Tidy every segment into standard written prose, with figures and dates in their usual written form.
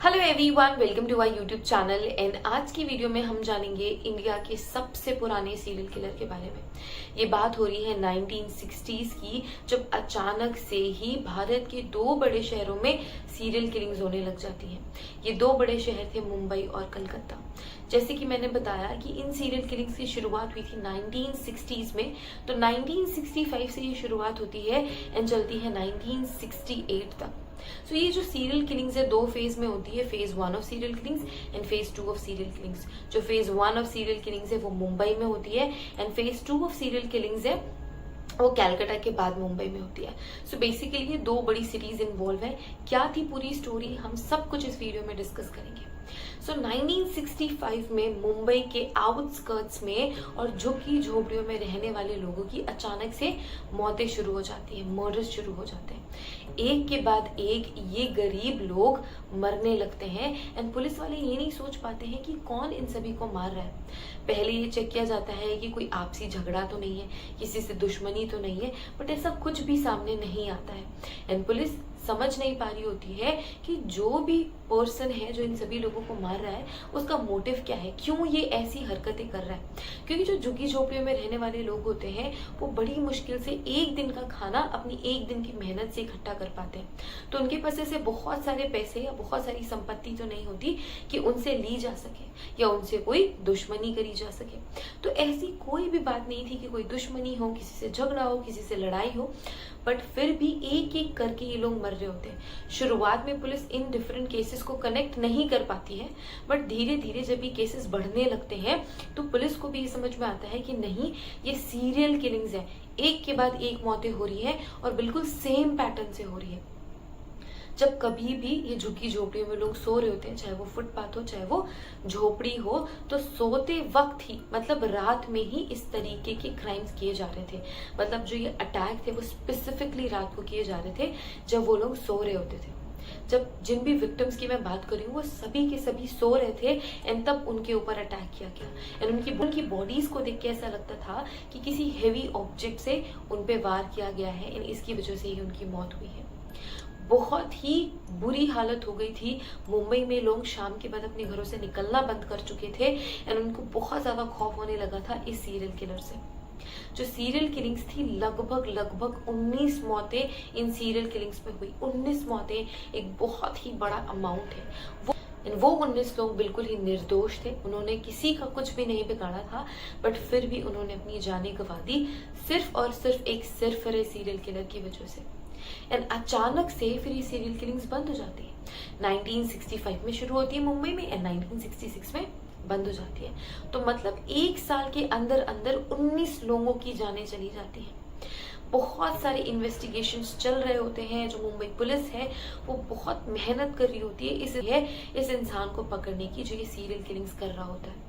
Hello everyone, welcome to our YouTube channel. And आज की video में हम जानेंगे इंडिया के सबसे पुराने सीरियल किलर के बारे में। ये बात हो रही है 1960s की, जब अचानक से ही भारत के दो बड़े शहरों में सीरियल किलिंग्स होने लग जाती हैं। ये दो बड़े शहर थे मुंबई और कलकत्ता। जैसे कि मैंने बताया कि इन सीरियल किलिंग्स की शुरुआत हुई थी 1960s में, तो 1965 से ये शुरुआत होती है एंड चलती है 1968 तक। सो ये जो सीरियल किलिंग्स है दो फेज में होती है, phase 1 of serial killings and phase 2 of serial killings. जो फेज 1 ऑफ सीरियल किलिंग्स है वो मुंबई में होती है and phase 2 of serial killings है वो कैलकाटा के बाद मुंबई में होती है। सो बेसिकली ये दो बड़ी सिटीज इन्वॉल्व है। क्या थी पूरी स्टोरी, हम सब कुछ इस वीडियो में डिस्कस करेंगे। सो 1965 में मुंबई के आउटस्कर्ट्स में और झुग्गी झोपड़ियों में रहने वाले लोगों की अचानक से मौतें शुरू हो जाती है, मर्डर्स शुरू हो जाते हैं। एक के बाद एक ये गरीब लोग मरने लगते हैं एंड पुलिस वाले ये नहीं सोच पाते हैं कि कौन इन सभी को मार रहा है। पहले ये चेक किया जाता है कि कोई आपसी झगड़ा तो नहीं है, किसी से दुश्मनी तो नहीं है, बट ऐसा कुछ भी सामने नहीं आता है। एंड पुलिस समझ नहीं पा रही होती है कि जो भी पर्सन है जो इन सभी लोगों को मार रहा है उसका मोटिव क्या है, क्यों ये ऐसी हरकतें कर रहा है। क्योंकि जो झुग्गी झोपड़ियों में रहने वाले लोग होते हैं वो बड़ी मुश्किल से एक दिन का खाना अपनी एक दिन की मेहनत से इकट्ठा कर पाते हैं। तो उनके पास ऐसे बहुत सारे पैसे या बहुत सारी संपत्ति तो नहीं होती कि उनसे ली जा सके या उनसे कोई दुश्मनी करी जा सके। तो ऐसी कोई भी बात नहीं थी कि कोई दुश्मनी हो, किसी से झगड़ा हो, किसी से लड़ाई हो, बट फिर भी एक एक करके ये लोग मर रहे होते हैं। शुरुआत में पुलिस इन डिफरेंट केसेस को कनेक्ट नहीं कर पाती है, बट धीरे धीरे जब ये केसेस बढ़ने लगते हैं तो पुलिस को भी ये समझ में आता है कि नहीं, ये सीरियल किलिंग्स है, एक के बाद एक मौतें हो रही है और बिल्कुल सेम पैटर्न से हो रही है। जब कभी भी ये झुग्गी झोपड़ियों में लोग सो रहे होते हैं, चाहे वो फुटपाथ हो चाहे वो झोपड़ी हो, तो सोते वक्त ही मतलब रात में ही इस तरीके के क्राइम्स किए जा रहे थे। मतलब जो ये अटैक थे वो स्पेसिफिकली रात को किए जा रहे थे जब वो लोग सो रहे होते थे। जब जिन भी विक्टिम्स की मैं बात कर रही हूँ वो सभी के सभी सो रहे थे एंड तब उनके ऊपर अटैक किया गया एंड उनकी बॉडीज को देख के ऐसा लगता था कि किसी हेवी ऑब्जेक्ट से उन पे वार किया गया है एंड इसकी वजह से ही उनकी मौत हुई है। बहुत ही बुरी हालत हो गई थी। मुंबई में लोग शाम के बाद अपने घरों से निकलना बंद कर चुके थे एंड उनको बहुत ज्यादा खौफ होने लगा था इस सीरियल किलर से। जो सीरियल किलिंग्स थी लगभग 19 मौतें इन सीरियल किलिंग्स में हुई। 19 मौतें एक बहुत ही बड़ा अमाउंट है। वो 19 लोग बिल्कुल ही निर्दोष थे, उन्होंने किसी का कुछ भी नहीं बिगाड़ा था, बट फिर भी उन्होंने अपनी जानें गंवा दी सिर्फ और सिर्फ एक सिरफिरे सीरियल किलर की वजह से। एंड अचानक से फिर ये सीरियल किलिंग्स बंद हो जाती है। 1965 में शुरू होती है मुंबई में एंड 1966 में बंद हो जाती है। तो मतलब एक साल के अंदर अंदर 19 लोगों की जानें चली जाती हैं। बहुत सारे इन्वेस्टिगेशंस चल रहे होते हैं। जो मुंबई पुलिस है वो बहुत मेहनत कर रही होती है इस इंसान को पकड़ने की जो ये सीरियल किलिंग्स कर रहा होता है।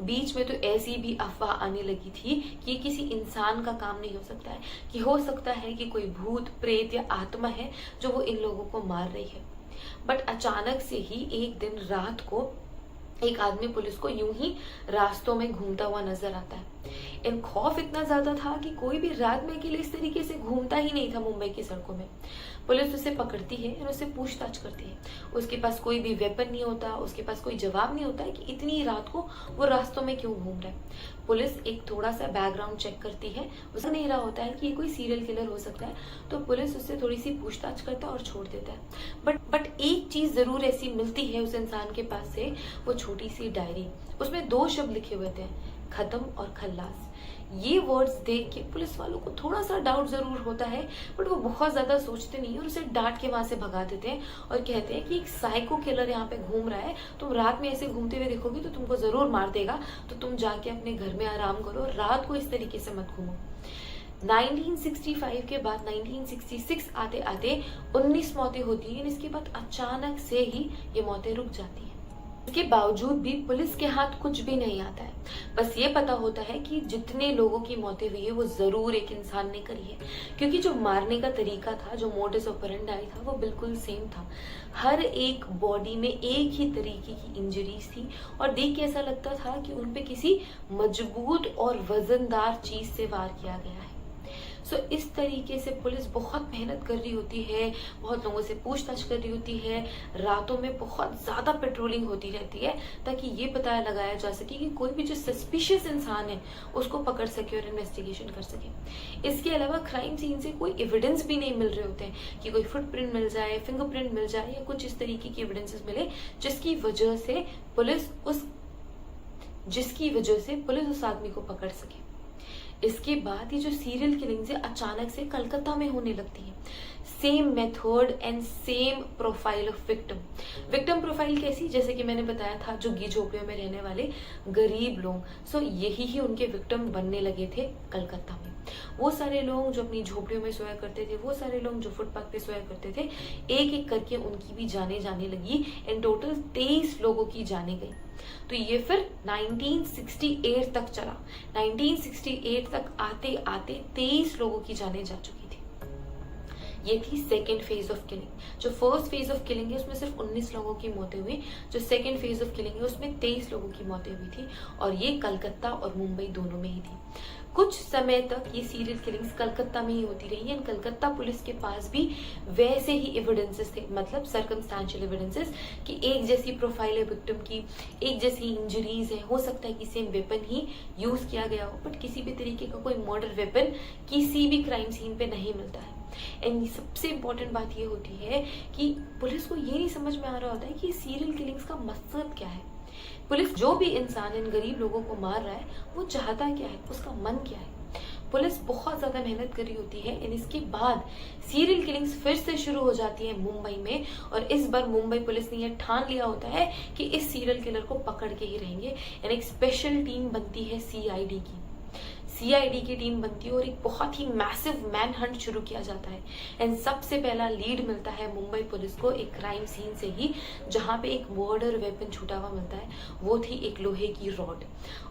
बीच में तो ऐसी भी अफवाह आने लगी थी कि किसी इंसान का काम नहीं हो सकता है, कि हो सकता है कि कोई भूत प्रेत या आत्मा है जो वो इन लोगों को मार रही है। बट अचानक से ही एक दिन रात को एक आदमी पुलिस को यूं ही रास्तों में घूमता हुआ नजर आता है। इन खौफ इतना ज्यादा था कि कोई भी रात में अकेले इस तरीके से घूमता ही नहीं था मुंबई की सड़कों में। पुलिस उसे पकड़ती है और उससे पूछताछ करती है। उसके पास कोई भी वेपन नहीं होता, उसके पास कोई जवाब नहीं होता है कि इतनी रात को वो रास्तों में क्यों घूम रहा है। पुलिस एक थोड़ा सा बैकग्राउंड चेक करती है, उसको नहीं रहा होता है कि ये कोई सीरियल किलर हो सकता है, तो पुलिस उससे थोड़ी सी पूछताछ करता है और छोड़ देता है। बट एक चीज जरूर ऐसी मिलती है उस इंसान के पास से, वो छोटी सी डायरी। उसमें 2 शब्द लिखे हुए थे, खत्म और खल्लास। ये वर्ड्स देख के पुलिस वालों को थोड़ा सा डाउट जरूर होता है, बट वो बहुत ज्यादा सोचते नहीं और उसे डांट के वहां से भगा देते हैं और कहते हैं कि एक साइको किलर यहाँ पे घूम रहा है, तुम रात में ऐसे घूमते हुए देखोगे तो तुमको जरूर मार देगा, तो तुम जाके अपने घर में आराम करो, रात को इस तरीके से मत घूमो। 1965 के बाद 1966 आते आते 19 मौतें होती हैं। इसके बाद अचानक से ही ये मौतें रुक जाती हैं। इसके बावजूद भी पुलिस के हाथ कुछ भी नहीं आता है। बस ये पता होता है कि जितने लोगों की मौतें हुई है वो जरूर एक इंसान ने करी है, क्योंकि जो मारने का तरीका था, जो मोडस ऑपरेंडी था, वो बिल्कुल सेम था। हर एक बॉडी में एक ही तरीके की इंजरीज थी और देख के ऐसा लगता था कि उनपे किसी मजबूत और वजनदार चीज से वार किया गया है। सो इस तरीके से पुलिस बहुत मेहनत कर रही होती है, बहुत लोगों से पूछताछ कर रही होती है, रातों में बहुत ज्यादा पेट्रोलिंग होती रहती है ताकि ये पता लगाया जा सके कि कोई भी जो सस्पिशियस इंसान है उसको पकड़ सके और इन्वेस्टिगेशन कर सके। इसके अलावा क्राइम सीन से कोई एविडेंस भी नहीं मिल रहे होते हैं कि कोई फुटप्रिंट मिल जाए, फिंगरप्रिंट मिल जाए या कुछ इस तरीके की एविडेंसेस मिले जिसकी वजह से पुलिस उस आदमी को पकड़ सके। इसके बाद ये जो सीरियल किलिंग्स है अचानक से कलकत्ता में होने लगती है। Same method and same profile of victim profile कैसी, जैसे कि मैंने बताया था, झुग्गी झोपड़ियों में रहने वाले गरीब लोग, सो यही ही उनके विक्टिम बनने लगे थे कलकत्ता में। वो सारे लोग जो अपनी झोपड़ियों में सोया करते थे, वो सारे लोग जो फुटपाथ पे सोया करते थे, एक एक करके उनकी भी जाने जाने लगी एंड टोटल 23 लोगों की जाने गई। तो ये फिर 1968 तक चला। 1968 तक आते आते 23 लोगों की जाने जा चुकी थी। ये थी सेकेंड फेज ऑफ किलिंग। जो फर्स्ट फेज ऑफ किलिंग है उसमें सिर्फ 19 लोगों की मौतें हुई, जो सेकेंड फेज ऑफ किलिंग है उसमें 23 लोगों की मौतें हुई थी और ये कलकत्ता और मुंबई दोनों में ही थी। कुछ समय तक ये सीरियल किलिंग्स कलकत्ता में ही होती रही एंड कलकत्ता पुलिस के पास भी वैसे ही एविडेंसेस थे, मतलब सर्कमस्टेंशियल एविडेंसेस कि एक जैसी प्रोफाइल है विक्टिम की, एक जैसी इंजरीज है, हो सकता है कि सेम वेपन ही यूज किया गया हो, बट किसी भी तरीके का कोई मर्डर वेपन किसी भी क्राइम सीन पे नहीं मिलता है। एंड सबसे इम्पोर्टेंट बात ये होती है कि पुलिस को ये नहीं समझ में आ रहा होता है कि सीरियल किलिंग्स का मकसद क्या है। पुलिस जो भी इंसान इन गरीब लोगों को मार रहा है वो चाहता क्या है, उसका मन क्या है। पुलिस बहुत ज्यादा मेहनत कर रही होती है एंड इसके बाद सीरियल किलिंग्स फिर से शुरू हो जाती है मुंबई में और इस बार मुंबई पुलिस ने यह ठान लिया होता है कि इस सीरियल किलर को पकड़ के ही रहेंगे एंड एक स्पेशल टीम बनती है सीआईडी की टीम बनती है और एक बहुत ही मैसिव मैन हंट शुरू किया जाता है। एंड सबसे पहला लीड मिलता है मुंबई पुलिस को एक क्राइम सीन से ही, जहां पे एक मर्डर वेपन छुटा हुआ मिलता है। वो थी एक लोहे की रॉड।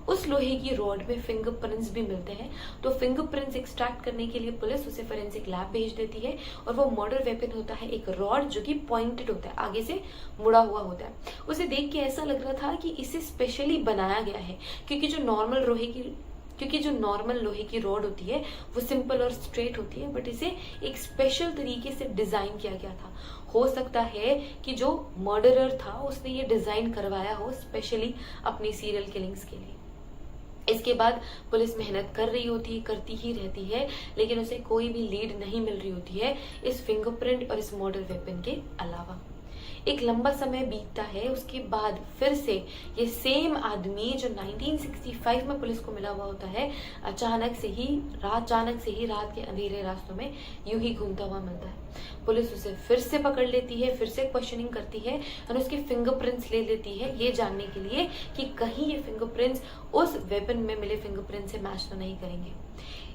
उस लोहे की रॉड में फिंगरप्रिंट्स भी मिलते हैं, तो फिंगरप्रिंट्स एक्सट्रैक्ट करने के लिए पुलिस उसे फोरेंसिक लैब भेज देती है और वो मर्डर वेपन होता है एक रॉड जो कि पॉइंटेड होता है, आगे से मुड़ा हुआ होता है। उसे देख के ऐसा लग रहा था कि इसे स्पेशली बनाया गया है क्योंकि जो नॉर्मल लोहे की रॉड होती है वो सिंपल और स्ट्रेट होती है, बट इसे एक स्पेशल तरीके से डिजाइन किया गया था। हो सकता है कि जो मर्डरर था उसने ये डिजाइन करवाया हो स्पेशली अपनी सीरियल किलिंग्स के लिए। इसके बाद पुलिस मेहनत करती ही रहती है, लेकिन उसे कोई भी लीड नहीं मिल रही होती है इस फिंगरप्रिंट और इस मर्डर वेपन के अलावा। एक लंबा समय बीतता है, उसके बाद फिर से ये सेम आदमी जो 1965 में पुलिस को मिला हुआ होता है अचानक से ही रात के अंधेरे रास्तों में यूं ही घूमता हुआ मिलता है। पुलिस उसे फिर से पकड़ लेती है, फिर से क्वेश्चनिंग करती है और उसके फिंगरप्रिंट्स ले लेती है ये जानने के लिए कि कहीं ये फिंगरप्रिंट्स उस वेपन में मिले फिंगरप्रिंट से मैच तो नहीं करेंगे।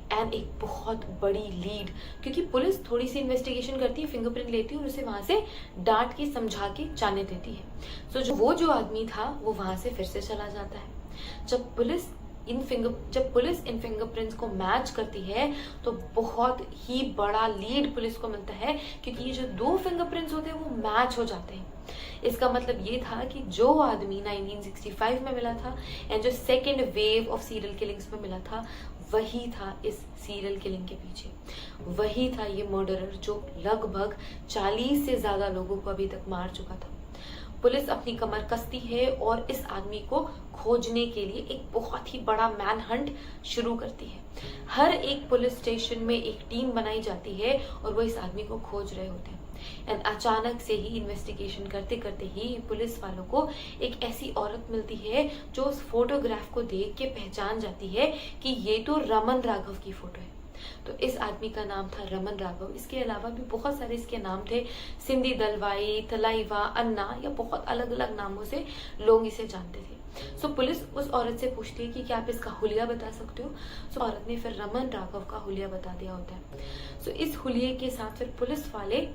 एंड एक बहुत बड़ी लीड, क्योंकि पुलिस थोड़ी सी इन्वेस्टिगेशन करती है, फिंगरप्रिंट लेती है और उसे वहां से डांट के समझा के जाने देती है। सो जो आदमी था वो वहां से फिर से चला जाता है। जब पुलिस इन फिंगरप्रिंट्स को मैच करती है तो बहुत ही बड़ा लीड पुलिस को मिलता है, क्योंकि ये जो 2 फिंगरप्रिंट्स होते हैं वो मैच हो जाते हैं। इसका मतलब ये था कि जो आदमी 1965 में मिला था एंड जो second wave of serial killings में मिला था वही था इस सीरियल किलिंग के पीछे, वही था ये मर्डरर जो लगभग 40 से ज्यादा लोगों को अभी तक मार चुका था। पुलिस अपनी कमर कसती है और इस आदमी को खोजने के लिए एक बहुत ही बड़ा मैन हंट शुरू करती है। हर एक पुलिस स्टेशन में एक टीम बनाई जाती है और वो इस आदमी को खोज रहे होते हैं। एंड अचानक से ही इन्वेस्टिगेशन करते करते ही पुलिस वालों को एक ऐसी औरत मिलती है जो उस फोटोग्राफ को देख के पहचान जाती है कि ये तो रमन राघव की फोटो है। तो इस आदमी का नाम था रमन राघव। इसके अलावा भी बहुत सारे इसके नाम थे, सिंधी दलवाई, तलाईवा, अन्ना, या बहुत अलग अलग नामों से लोग इसे जानते थे। सो पुलिस उस औरत से पूछती है कि क्या आप इसका हुलिया बता सकते हो। सो औरत ने फिर रमन राघव का हुलिया बता दिया होता है। सो इस हुलिये के साथ फिर पुलिस वाले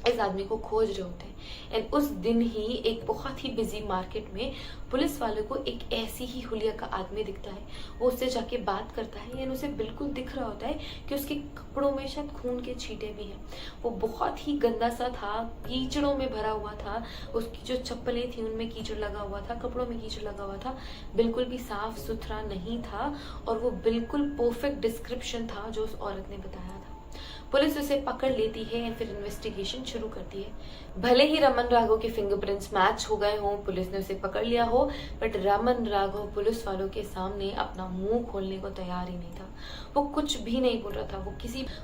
इस आदमी को खोज रहे होते हैं। एंड उस दिन ही एक बहुत ही बिजी मार्केट में पुलिस वालों को एक ऐसी ही हुलिया का आदमी दिखता है। वो उससे जाके बात करता है, एंड उसे बिल्कुल दिख रहा होता है कि उसके कपड़ों में शायद खून के छींटे भी हैं। वो बहुत ही गंदा सा था, कीचड़ों में भरा हुआ था, उसकी जो चप्पलें थी उनमें कीचड़ लगा हुआ था, कपड़ों में कीचड़ लगा हुआ था, बिल्कुल भी साफ सुथरा नहीं था। और वो बिल्कुल परफेक्ट डिस्क्रिप्शन था जो उस औरत ने बताया था। पुलिस उसे पकड़ लेती है और फिर इन्वेस्टिगेशन शुरू करती है। भले ही रमन राघव के फिंगरप्रिंट्स मैच हो गए हों, पुलिस ने उसे पकड़ लिया हो, बट रमन राघव पुलिस वालों के सामने अपना मुंह खोलने को तैयार ही नहीं था। वो कुछ भी नहीं बोल रहा था,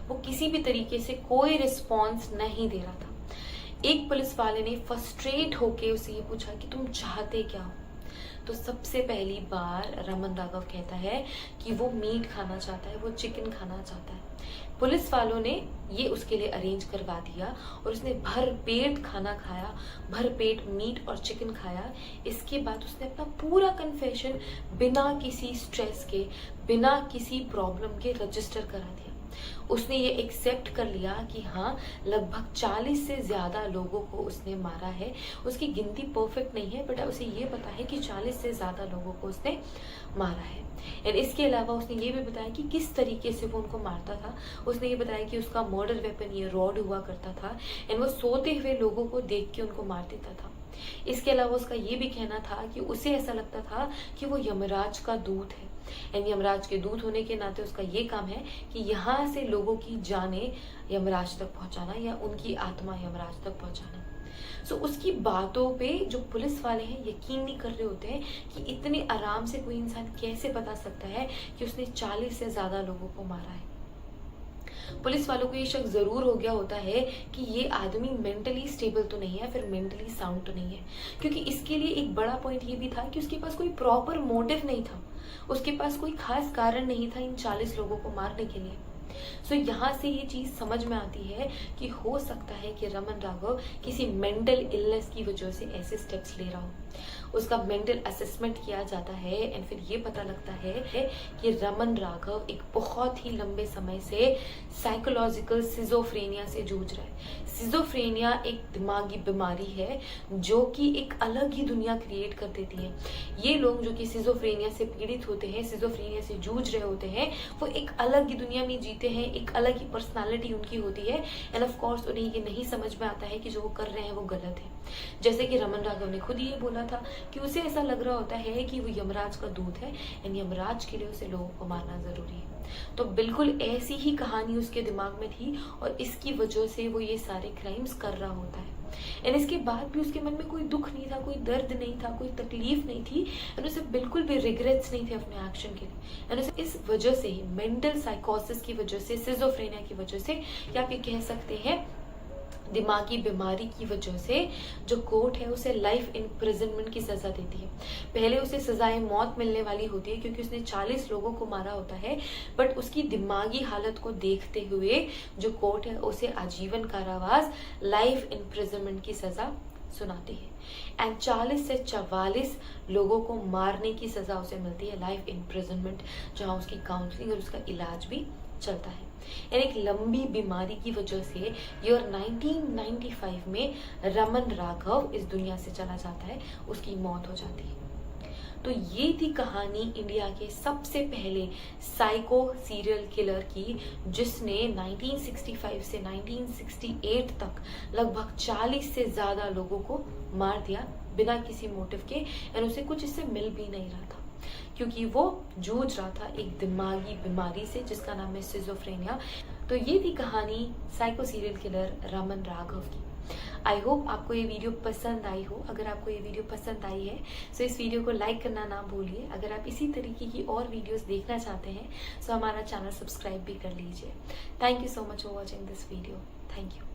वो किसी भी तरीके से कोई रिस्पॉन्स नहीं दे रहा था। एक पुलिस वाले ने फ्रस्ट्रेट होके उसे ये पूछा कि तुम चाहते क्या हो? तो सबसे पहली बार रमन राघव कहता है कि वो मीट खाना चाहता है, वो चिकन खाना चाहता है। पुलिस वालों ने ये उसके लिए अरेंज करवा दिया और उसने भर पेट खाना खाया, भर पेट मीट और चिकन खाया। इसके बाद उसने अपना पूरा कन्फेशन बिना किसी स्ट्रेस के, बिना किसी प्रॉब्लम के रजिस्टर करा दिया। उसने ये एक्सेप्ट कर लिया कि हाँ, लगभग 40 से ज्यादा लोगों को उसने मारा है। उसकी गिनती परफेक्ट नहीं है, बट उसे ये पता है कि 40 से ज्यादा लोगों को उसने मारा है। एंड इसके अलावा उसने ये भी बताया कि किस तरीके से वो उनको मारता था। उसने ये बताया कि उसका मर्डर वेपन ये रॉड हुआ करता था, एंड वो सोते हुए लोगों को देख के उनको मार देता था। इसके अलावा उसका ये भी कहना था कि उसे ऐसा लगता था कि वो यमराज का दूत है, एंड यमराज के दूत होने के नाते उसका ये काम है कि यहाँ से लोगों की जानें यमराज तक पहुंचाना या उनकी आत्मा यमराज तक पहुंचाना। सो उसकी बातों पे जो पुलिस वाले हैं यकीन नहीं कर रहे होते हैं कि इतने आराम से कोई इंसान कैसे बता सकता है कि उसने 40 से ज्यादा लोगों को मारा है। पुलिस वालों को ये शक जरूर हो गया होता है कि ये आदमी मेंटली स्टेबल तो नहीं है, फिर मेंटली साउंड तो नहीं है, क्योंकि इसके लिए एक बड़ा पॉइंट ये भी था कि उसके पास कोई प्रॉपर मोटिव नहीं था, उसके पास कोई खास कारण नहीं था इन 40 लोगों को मारने के लिए। सो यहाँ से ये चीज समझ में आती है कि हो सकता है कि रमन राघव किसी मेंटल इलनेस की वजह से ऐसे स्टेप्स ले रहा हो। उसका मेंटल असेसमेंट किया जाता है एंड फिर ये पता लगता है कि रमन राघव एक बहुत ही लंबे समय से साइकोलॉजिकल सिजोफ्रेनिया से जूझ रहा है। सिजोफ्रेनिया एक दिमागी बीमारी है जो कि एक अलग ही दुनिया क्रिएट कर देती है। ये लोग जो कि सिजोफ्रेनिया से पीड़ित होते हैं, सिजोफ्रेनिया से जूझ रहे होते हैं, वो एक अलग ही दुनिया में जीते हैं, एक अलग ही पर्सनालिटी उनकी होती है एंड ऑफ कोर्स उन्हें ये नहीं समझ में आता है कि जो वो कर रहे हैं वो गलत है। जैसे कि रमन राघव ने खुद ये बोला था कि उसे ऐसा लग रहा होता है कि वो यमराज का दूत है एंड यमराज के लिए उसे लोगों को मारना जरूरी है। तो बिल्कुल ऐसी ही कहानी उसके दिमाग में थी और इसकी वजह से वो ये सारे क्राइम्स कर रहा होता है। एंड इसके बाद भी उसके मन में कोई दुख नहीं था, कोई दर्द नहीं था, कोई तकलीफ नहीं थी एंड उसे बिल्कुल भी रिग्रेट्स नहीं थे अपने एक्शन के लिए। एंड उसे इस वजह से ही, मेंटल साइकोसिस की वजह से, सिजोफ्रेनिया की वजह से, या फिर कह सकते हैं दिमागी बीमारी की वजह से, जो कोर्ट है उसे लाइफ इम्प्रिजनमेंट की सजा देती है। पहले उसे सजाए मौत मिलने वाली होती है क्योंकि उसने 40 लोगों को मारा होता है, बट उसकी दिमागी हालत को देखते हुए जो कोर्ट है उसे आजीवन कारावास, लाइफ इम्प्रिजनमेंट की सजा सुनाती है। एंड 40 से 44 लोगों को मारने की सजा उसे मिलती है, लाइफ इम्प्रिजनमेंट, जहां उसकी काउंसलिंग और उसका इलाज भी चलता है। एक लंबी बीमारी की वजह से ईयर 1995 में रमन राघव इस दुनिया से चला जाता है, उसकी मौत हो जाती है। तो ये थी कहानी इंडिया के सबसे पहले साइको सीरियल किलर की, जिसने 1965 से 1968 तक लगभग 40 से ज्यादा लोगों को मार दिया बिना किसी मोटिव के, और उसे कुछ इससे मिल भी नहीं रहा था क्योंकि वो जूझ रहा था एक दिमागी बीमारी से जिसका नाम है सिजोफ्रेनिया। तो ये थी कहानी psycho serial killer Raman Raghav की। आई होप आपको ये वीडियो पसंद आई हो। अगर आपको ये वीडियो पसंद आई है तो इस वीडियो को लाइक करना ना भूलिए। अगर आप इसी तरीके की और वीडियोस देखना चाहते हैं तो हमारा चैनल सब्सक्राइब भी कर लीजिए। Thank you so much for watching this video. Thank you.